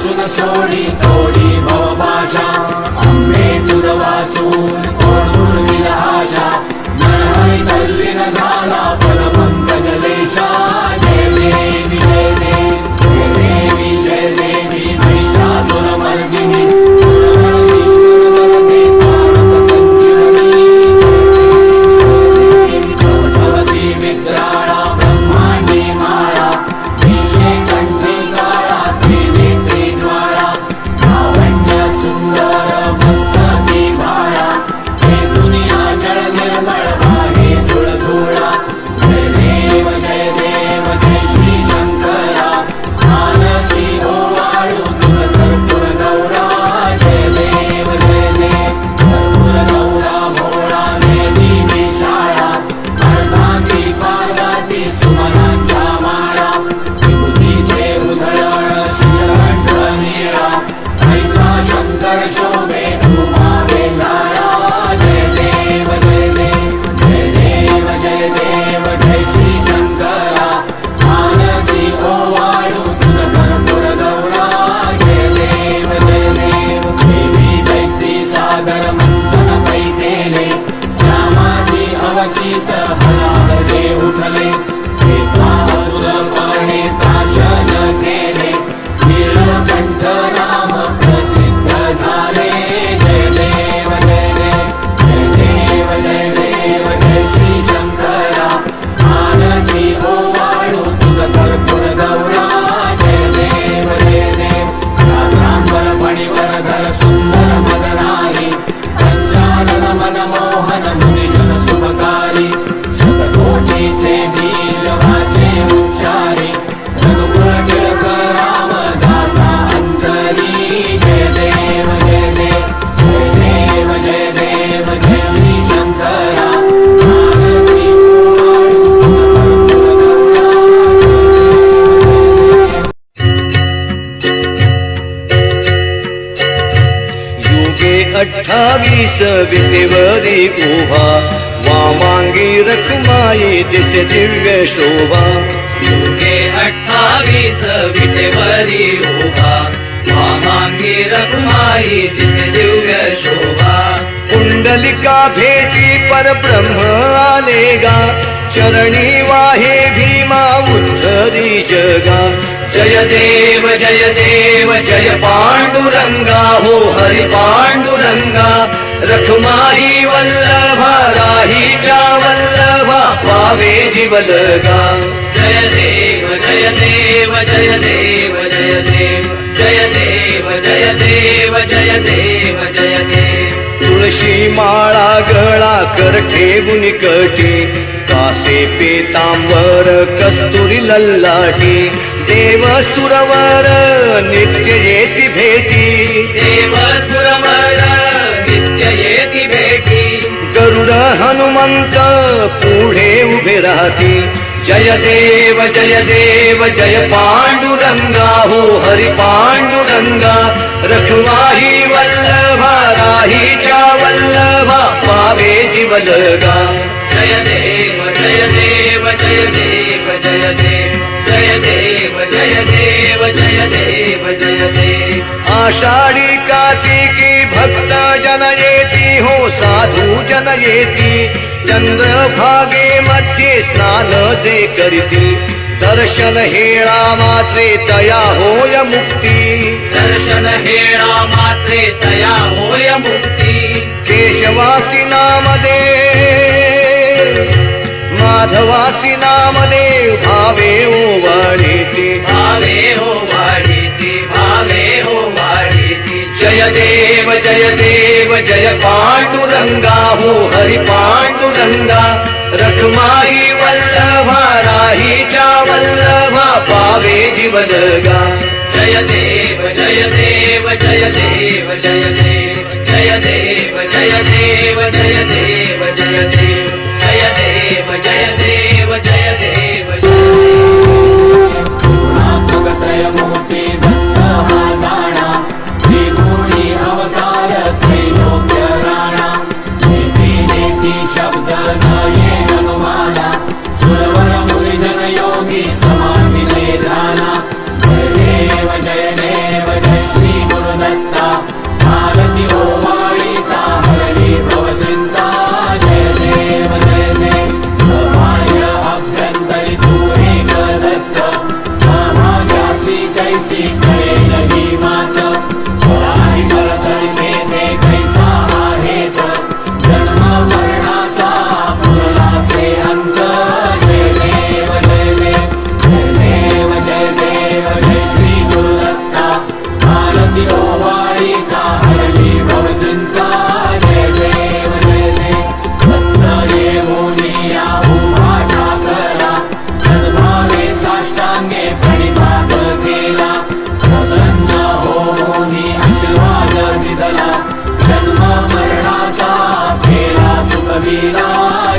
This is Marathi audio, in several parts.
पासून सोडी तोडी भवभाषा अंबे तुझ वाचून कोण दुर्मिळ आशा नरहरी तल्लीन झाला पदपंकज लेशा जय देवी जय देवी जय देवी जय देवी महिषासुरमर्दिनी विटेवरी उभा वामांगी रखमाई दिसे दिव्य शोभा युगे 28 विटेवरी उभा वामांगी रखमाई दिसे दिव्य शोभा कुंडलिका भेटी परब्रह्म आलेगा चरणी वाहे भीमा उद्धरी जगा जय देव जय पांडुरंगा हो हरि पांडुरंगा रखमाई वल्लभा राहीच्या वल्लभा पावे जीवलगा जय देव जय देव जय देव जय देव जय देव जय देव जय देव जय देव तुळशी माळा गळा कर ठेवून कटी कासे पेतांबर कस्तुरी लल्लाटी देव सुरवर नित्य येती भेटी देव सुरवर नित्य येती भेटी गरुड हनुमंत पुढे उभे राहती जय देव जय पांडुरंगा हो हरि पांडुरंगा रखमाई वल्लभा राहीच्या वल्लभा पावे जीवलगा जय देव जय देव जय देव जय देव जय देव जय देव जय देव जय देव आषाढी कार्तिकी भक्त जन येती हो साधू जन येती चंद्रभागे मध्ये स्नान जे करीती दर्शन हेळा मात्रे तया होय मुक्ती दर्शन हेळा मात्रे तया होय मुक्ती केशवासी नामदेव माधवासी नामदेव भावे ओवाळीती भावे हो वाढीती भावे हो वाढीती जय देव जय पांडुरंगा हो हरि पांडुरंगा रखमाई वल्लभा राहीच्या वल्लभा पावे जीवलगा जय देव जय देव जय देव जय देव जय देव जय देव जय देव जय देव जय देव जय देव जय देव त्रय मोठी दत्त हा जाणा त्रिगुणी अवतार त्रैलोक्य राणा नेती नेती शब्द न ये अनुमाना सुरवर मुनि जन योगी समाधी ध्याना जय देव जय देव जय भानती ओवाळी का हरली भवचिंता जय देव जय देव भक्त येऊनिया उभा ठाकरा सद्भावे साष्टांगे प्रणिपात केला प्रसन्न होऊनी आशीर्वाद दिदला जन्म मरणाचा फेरा चुकविला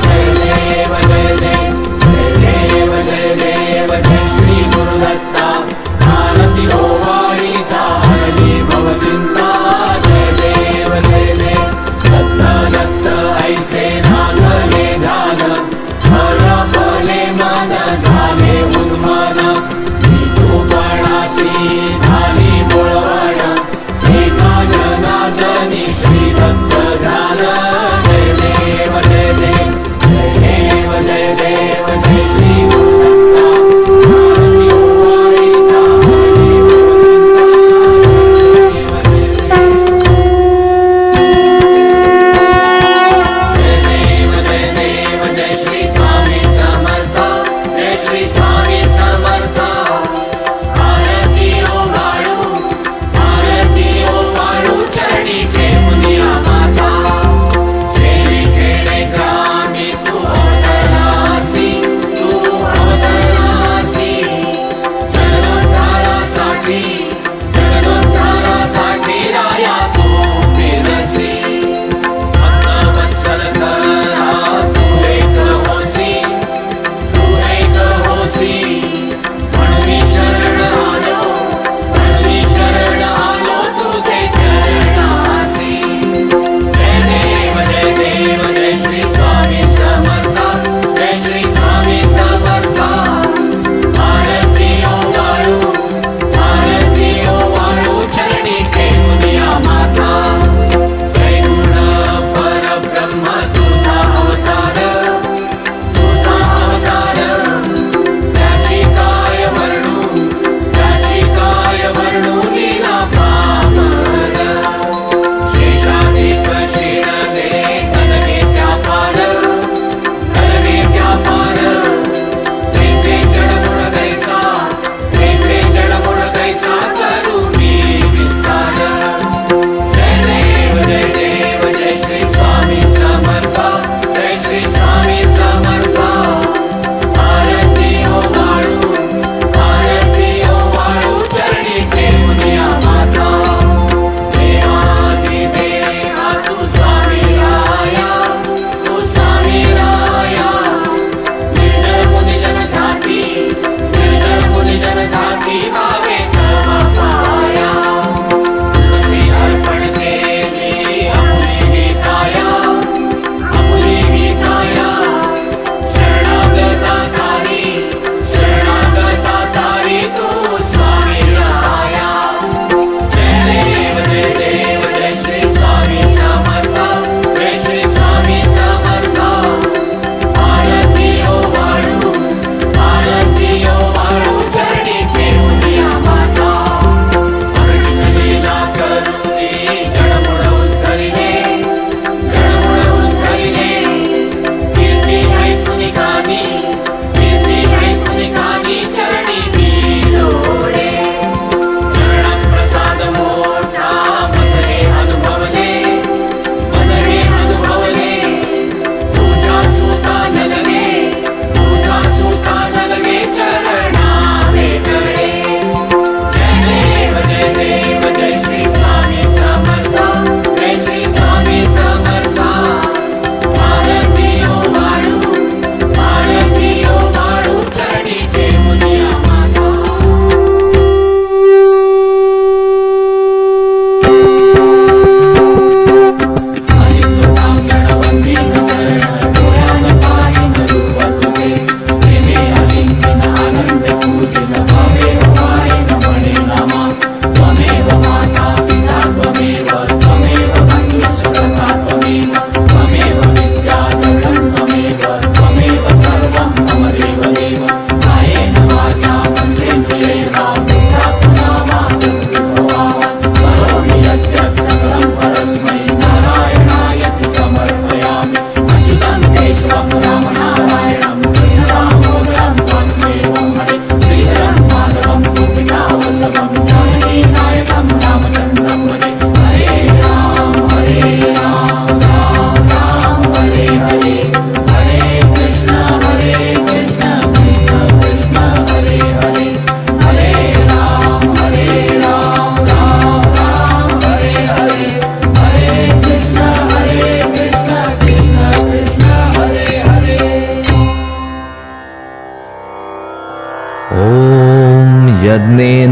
जय देव जय देव जय देव जय देव जय श्री गुरुदत्ता भानती ओवाळी का हरली भवचिंता जय देव जय देव दत्त दत्त ऐसे नागले ध्यान हरपले मन झाले उन्मन विठूपणाची झाली बोळवण एका जनार्दनी श्री दत्त ध्यान जय देव जय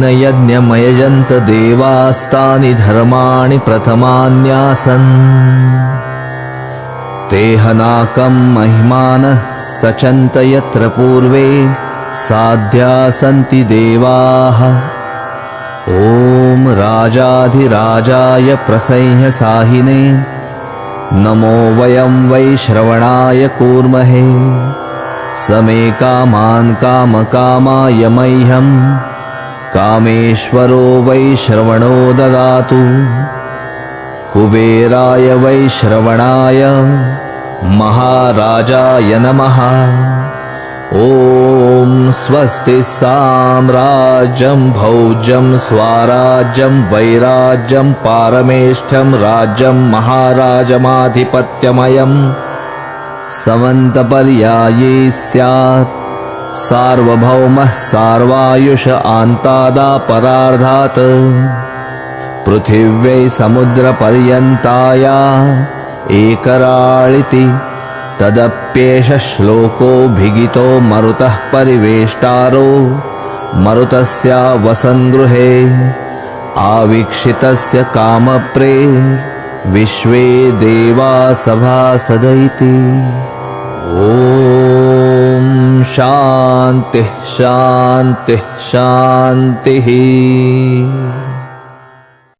येन यज्ञमयजन्त देवास्तानि धर्माणि प्रथमान्यासन् तेहनाकं महिमानः सचन्त यत्र पूर्वे साध्या सन्ति देवाः ॐ राजाधिराजाय प्रसह्यसाहिने नमो वयं वै श्रवणाय कूर्महे समे कामान् कामकामाय मह्यं कामेश्वरो वै श्रवणो ददातु कुबेराय वै श्रवणाय महाराजाय नमः ॐ स्वस्ति साम्राज्यं भौज्यं स्वराज्यं वैराज्यं पारमेष्ठ्यं राज्यं महाराजमाधिपत्यमयं समन्तपर्याये स्यात् सार्वभौमः सार्वायुष आन्तादापरार्धात् पृथिव्यै समुद्रपर्यन्ताया एकराळिति तदप्येष श्लोकोऽभिगितो मरुतः परिवेष्टारो मरुतस्य वसङ्गृहे आवीक्षितस्य कामप्रे विश्वे देवा सभासदैति ॐ शान्तिः शान्तिः शान्तिः।